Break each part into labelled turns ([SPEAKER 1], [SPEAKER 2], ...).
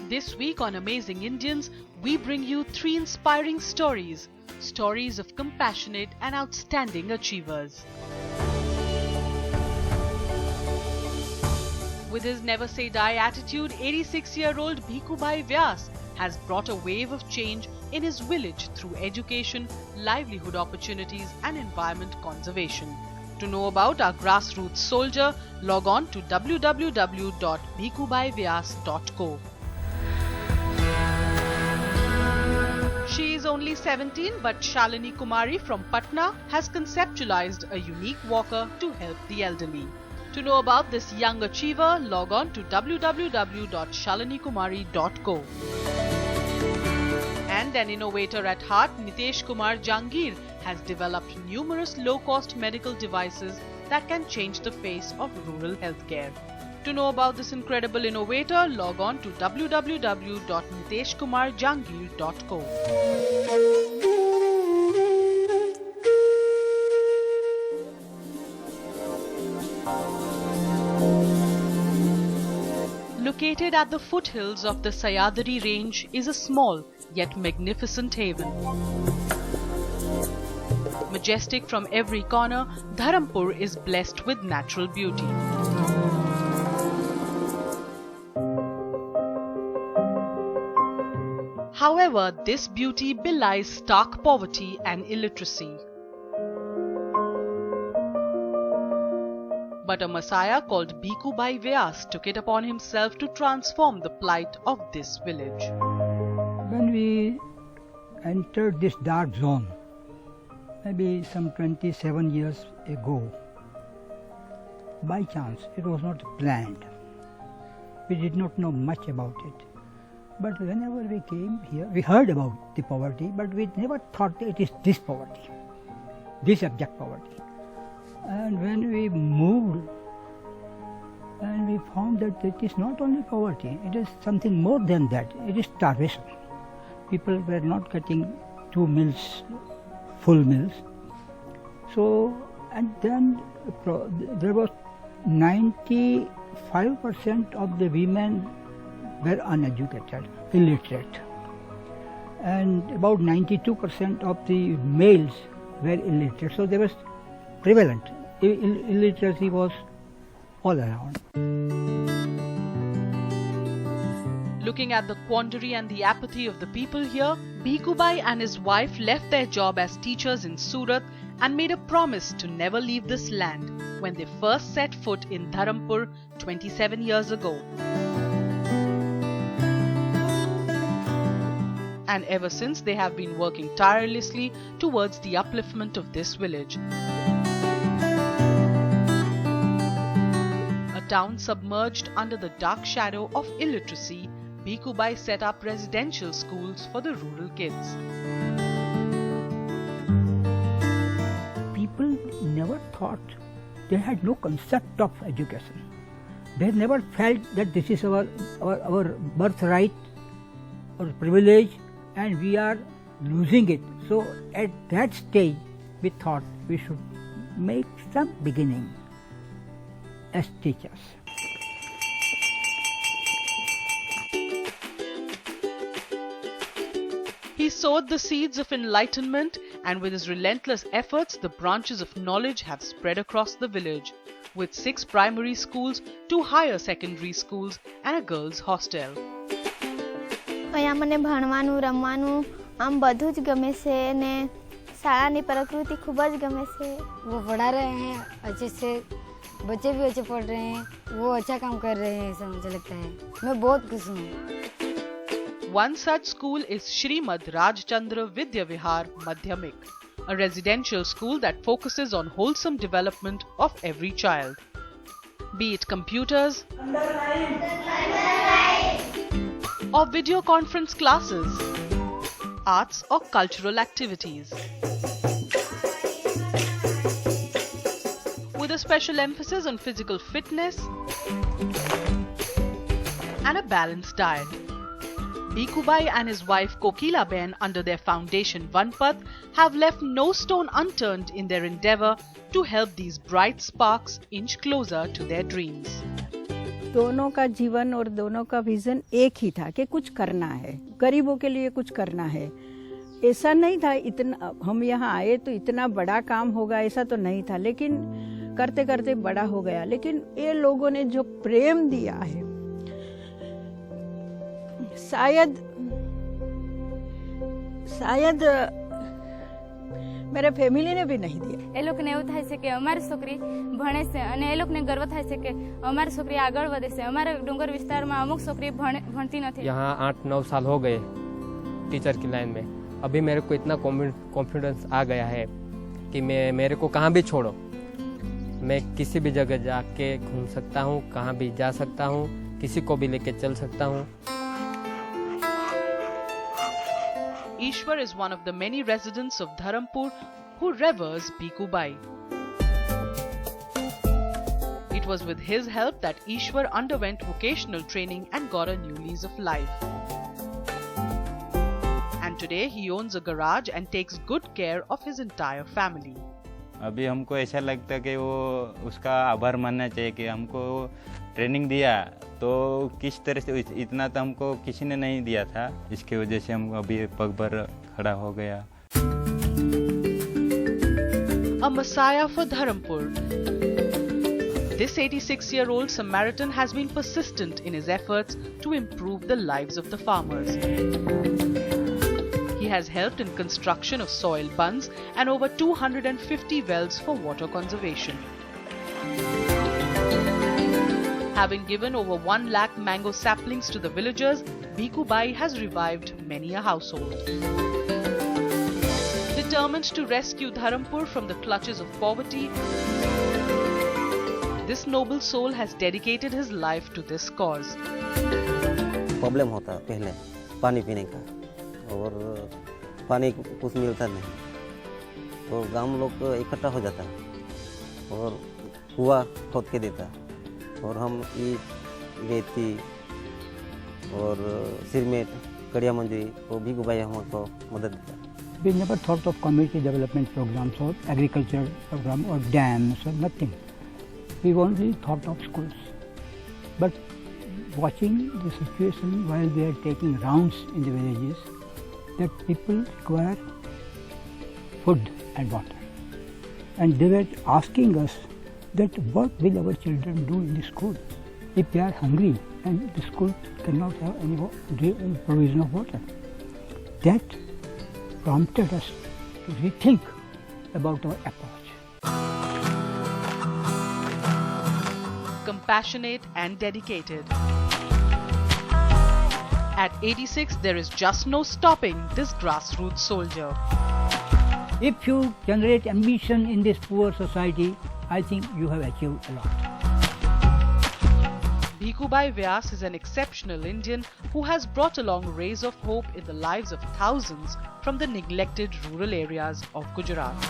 [SPEAKER 1] This week on Amazing Indians, we bring you 3 inspiring stories of compassionate and outstanding achievers. With his never say die attitude, 86-year-old Bhikubhai Vyas has brought a wave of change in his village through education, livelihood opportunities and environment conservation. To know about our grassroots soldier, log on to www.bhikubhaivyas.co. She is only 17, but Shalini Kumari from Patna has conceptualized a unique walker to help the elderly. To know about this young achiever, log on to www.shalinikumari.co. And an innovator at heart, Nitesh Kumar Jangir has developed numerous low-cost medical devices that can change the face of rural healthcare. To know about this incredible innovator, log on to www.niteshkumarjangir.co. Located at the foothills of the Sayadri range is a small yet magnificent haven. Majestic from every corner, Dharampur is blessed with natural beauty. However, this beauty belies stark poverty and illiteracy. But a messiah called Bhikubhai Vyas took it upon himself to transform the plight of this village.
[SPEAKER 2] When we entered this dark zone, maybe some 27 years ago, by chance, it was not planned. We did not know much about it. But whenever we came here, we heard about the poverty, but we never thought that it is this poverty, this abject poverty. And when we moved, and we found that it is not only poverty, it is something more than that. It is starvation. People were not getting 2 meals, full meals. So, and then there was 95% of the women were uneducated, illiterate. And about 92% of the males were illiterate. So there was prevalent. Illiteracy was all around.
[SPEAKER 1] Looking at the quandary and the apathy of the people here, Bhikubhai and his wife left their job as teachers in Surat and made a promise to never leave this land when they first set foot in Dharampur 27 years ago. And ever since, they have been working tirelessly towards the upliftment of this village. A town submerged under the dark shadow of illiteracy, Bhikubhai set up residential schools for the rural kids.
[SPEAKER 2] People never thought, they had no concept of education. They never felt that this is our birthright or privilege, and we are losing it. So at that stage, we thought we should make some beginning as teachers.
[SPEAKER 1] He sowed the seeds of enlightenment, and with his relentless efforts, the branches of knowledge have spread across the village, with 6 primary schools, 2 higher secondary schools, and a girls' hostel.
[SPEAKER 3] અહીંયા મને ભણવાનું રમવાનું આમ બધું જ ગમે છે ને શાળાની પ્રકૃતિ ખૂબ જ ગમે છે.
[SPEAKER 4] वो पढ़ा रहे हैं अच्छे से, बच्चे भी अच्छे पढ़ रहे हैं, वो अच्छा काम कर रहे हैं, ऐसा मुझे लगता है. मैं बहुत खुश हूँ.
[SPEAKER 1] One such school is Shrimad Rajchandra Vidya Vihar Madhyamik, a residential school that focuses on wholesome development of every child. Be it computers, or video conference classes, arts or cultural activities. With a special emphasis on physical fitness and a balanced diet. Bhikubai and his wife Kokila Ben, under their foundation Vanpath, have left no stone unturned in their endeavour to help these bright sparks inch closer to their dreams.
[SPEAKER 5] दोनों का जीवन और दोनों का vision एक ही था कि कुछ करना है, गरीबों के लिए कुछ करना है। ऐसा नहीं था इतना हम यहाँ आए तो इतना बड़ा काम होगा, ऐसा तो नहीं था, लेकिन करते करते बड़ा हो गया। लेकिन ये लोगों ने जो प्रेम दिया है, शायद मेरे फैमिली ने भी नहीं दिया।
[SPEAKER 6] એ લોકોને એવું થાય છે કે અમારી છોકરી ભણે છે અને એ લોકોને ગર્વ થાય છે કે અમારી છોકરી આગળ વધે છે। અમારે ડુંગર વિસ્તારમાં અમુક છોકરી ભણતી નથી।
[SPEAKER 7] यहाँ 8-9 साल हो गए टीचर की लाइन में। अभी मेरे को इतना कॉन्फिडेंस आ गया है कि मेरे को कहाँ भी छोड़ो, मैं किसी भी जगह जाके घूम सकता हूँ, कहाँ भी जा सकता हूँ, किसी को भी लेके चल सकता हूँ।
[SPEAKER 1] Ishwar is one of the many residents of Dharampur who reveres Bhikubai. It was with his help that Ishwar underwent vocational training and got a new lease of life. And today he owns a garage and takes good care of his entire family.
[SPEAKER 8] अभी हमको ऐसा लगता है कि वो उसका आभार मानना चाहिए कि हमको ट्रेनिंग दिया, तो किस तरह से इतना तो हमको किसी ने नहीं दिया था, इसकी वजह से हम अभी पग पर खड़ा हो गया।
[SPEAKER 1] A messiah for Dharampur. This 86-year-old Samaritan has been persistent in his efforts to improve the lives of the farmers. He has helped in construction of soil bunds and over 250 wells for water conservation. Having given over 1 lakh mango saplings to the villagers, Bhikubai has revived many a household. Determined to rescue Dharampur from the clutches of poverty, this noble soul has dedicated his life to this cause.
[SPEAKER 9] Problem होता पहले पानी पीने का, और पानी कुछ मिलता नहीं, तो गांव लोग इकट्ठा हो जाता और कुआं खोद के देता, और हम ईट रेती और सिरमेट कड़िया मंजरी वो भी गुबाई हमको मदद देता।
[SPEAKER 2] We never thought of community development programs or agriculture program or dams or nothing. We only thought of schools. But watching the situation while we are taking rounds in the villages, that people require food and water. And they were asking us that what will our children do in the school if they are hungry and the school cannot have any provision of water. That prompted us to rethink about our approach.
[SPEAKER 1] Compassionate and dedicated. At 86, there is just no stopping this grassroots soldier.
[SPEAKER 2] If you generate ambition in this poor society, I think you have achieved a lot.
[SPEAKER 1] Bhikubai Vyas is an exceptional Indian who has brought along rays of hope in the lives of thousands from the neglected rural areas of Gujarat.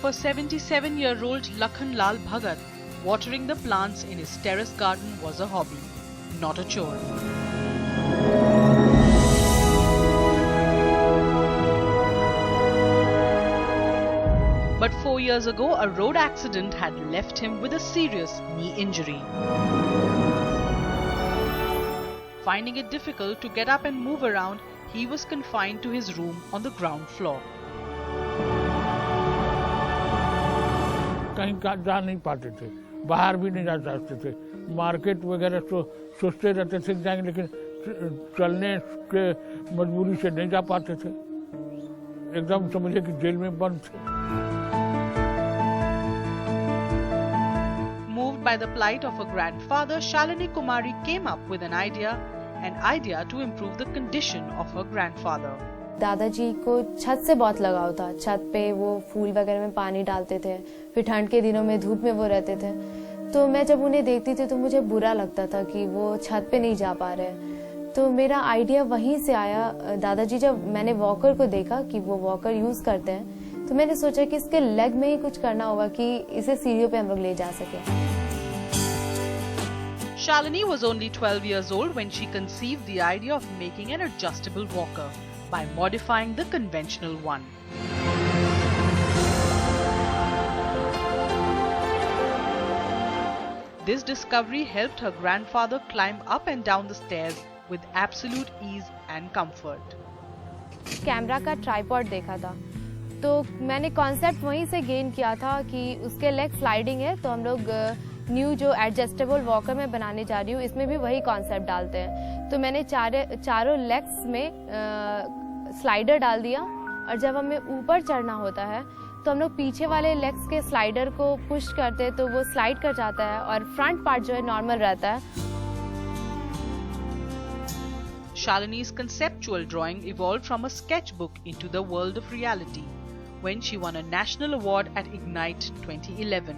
[SPEAKER 1] For 77-year-old Lakhan Lal Bhagat, watering the plants in his terrace garden was a hobby, not a chore. But 4 years ago, a road accident had left him with a serious knee injury. Finding it difficult to get up and move around, he was confined to his room on the ground floor.
[SPEAKER 10] कहीं जा नहीं पाते थे, बाहर भी नहीं जा सकते थे, मार्केट वगैरह तो सोचते रहते थे जाएंगे, लेकिन चलने के मजबूरी से नहीं जा पाते थे, एकदम समझे कि जेल में बंद थे।
[SPEAKER 1] Moved by the plight of her grandfather, Shalini Kumari came up with an idea an idea to improve the condition of her grandfather.
[SPEAKER 11] दादाजी को छत से बहुत लगाव था। छत पे वो फूल वगैरह में पानी डालते थे, फिर ठंड के दिनों में धूप में वो रहते थे। तो मैं जब उन्हें देखती थी तो मुझे बुरा लगता था कि वो छत पे नहीं जा पा रहे। तो मेरा आइडिया वहीं से आया। दादाजी जब मैंने वॉकर को देखा कि वो वॉकर यूज करते हैं, तो मैंने सोचा कि इसके लेग में ही कुछ करना होगा कि इसे सीढ़ियों पे हम लोग ले जा सके।
[SPEAKER 1] Shalini was only 12 years old when she conceived the idea of making an adjustable walker by modifying the conventional one. This discovery helped her grandfather climb up and down the stairs with absolute ease and comfort.
[SPEAKER 11] Camera का tripod देखा था, तो मैंने concept वहीं से gain किया था कि उसके लेग स्लाइडिंग है, तो हम लोग न्यू जो एडजस्टेबल वॉकर में बनाने जा रही हूँ इसमें भी वही कॉन्सेप्ट डालते हैं। तो मैंने चारों लेग्स में स्लाइडर डाल दिया, और जब हमें ऊपर चढ़ना होता है तो हम लोग पीछे वाले लेग्स के स्लाइडर को पुश करते हैं तो वो स्लाइड कर जाता है, और फ्रंट पार्ट जो है नॉर्मल रहता है।
[SPEAKER 1] Shalini's conceptual drawing evolved from a sketchbook into the world of reality when she won a national award at Ignite 2011,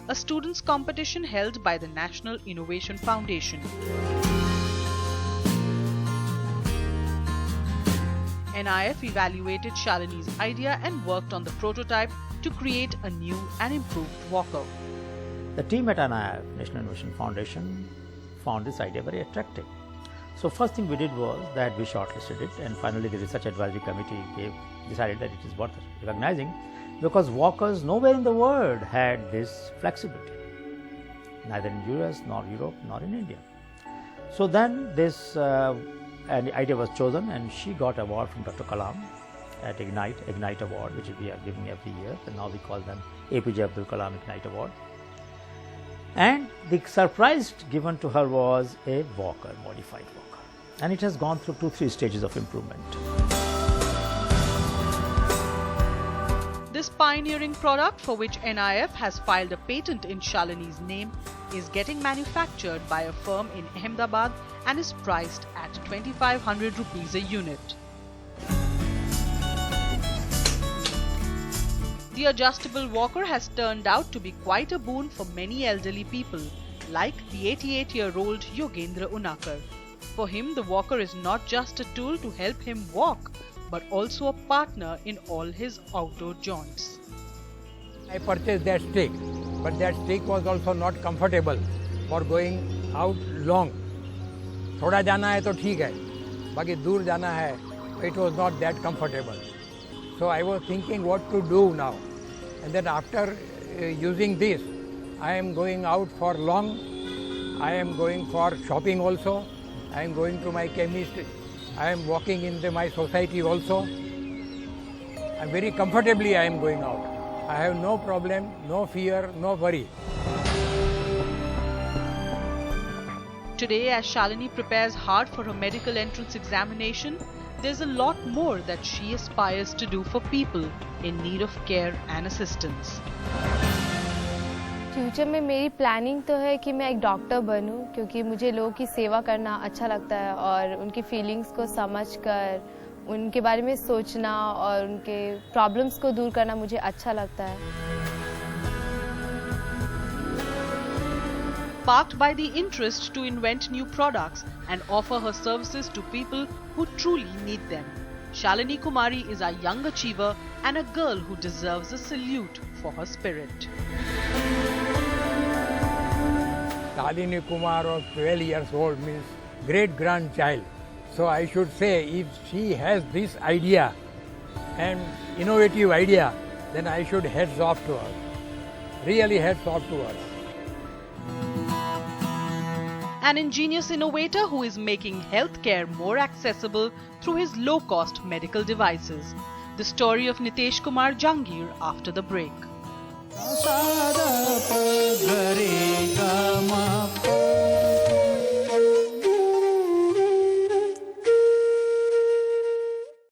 [SPEAKER 1] a students' competition held by the National Innovation Foundation. NIF evaluated Shalini's idea and worked on the prototype to create a new and improved walker.
[SPEAKER 12] The team at NIF, National Innovation Foundation, found this idea very attractive. So first thing we did was that we shortlisted it, and finally the research advisory committee decided that it is worth recognizing, because walkers nowhere in the world had this flexibility, neither in US nor Europe nor in India. So then this and the idea was chosen, and she got an award from Dr. Kalam at Ignite Award, which we are giving every year, and now we call them APJ Abdul Kalam Ignite Award. And the surprise given to her was a walker, modified walker, and it has gone through 2-3 stages of improvement.
[SPEAKER 1] This pioneering product, for which NIF has filed a patent in Shalini's name, is getting manufactured by a firm in Ahmedabad and is priced at 2,500 rupees a unit. The adjustable walker has turned out to be quite a boon for many elderly people, like the 88-year-old Yogendra Unakar. For him, the walker is not just a tool to help him walk, but also a partner in all his outdoor jaunts.
[SPEAKER 13] I purchased that stick, but that stick was also not comfortable for going out long. थोड़ा जाना है तो ठीक है, बाकी दूर जाना है, it was not that comfortable. So I was thinking what to do now, and then after using this, I am going out for long, I am going for shopping also, I am going to my chemist, I am walking in my society also. And very comfortably I am going out. I have no problem, no fear, no worry.
[SPEAKER 1] Today, as Shalini prepares hard for her medical entrance examination, there's a lot more that she aspires to do for people in need of care and assistance.
[SPEAKER 11] Future में मेरी planning तो है कि मैं एक doctor बनूं, क्योंकि मुझे लोगों की सेवा करना अच्छा लगता है, और उनकी फीलिंग्स को समझकर उनके बारे में सोचना और उनके प्रॉब्लम्स को दूर करना मुझे अच्छा लगता है.
[SPEAKER 1] Sparked by the interest to invent new products and offer her services to people who truly need them, Shalini Kumari is a young achiever and a girl who deserves a salute for her spirit.
[SPEAKER 13] Shalini Kumar was 12 years old, means great grandchild. So I should say, if she has this idea and innovative idea, then I should hats off to her. Really hats off to her.
[SPEAKER 1] An ingenious innovator who is making healthcare more accessible through his low-cost medical devices. The story of Nitesh Kumar Jangir after the break.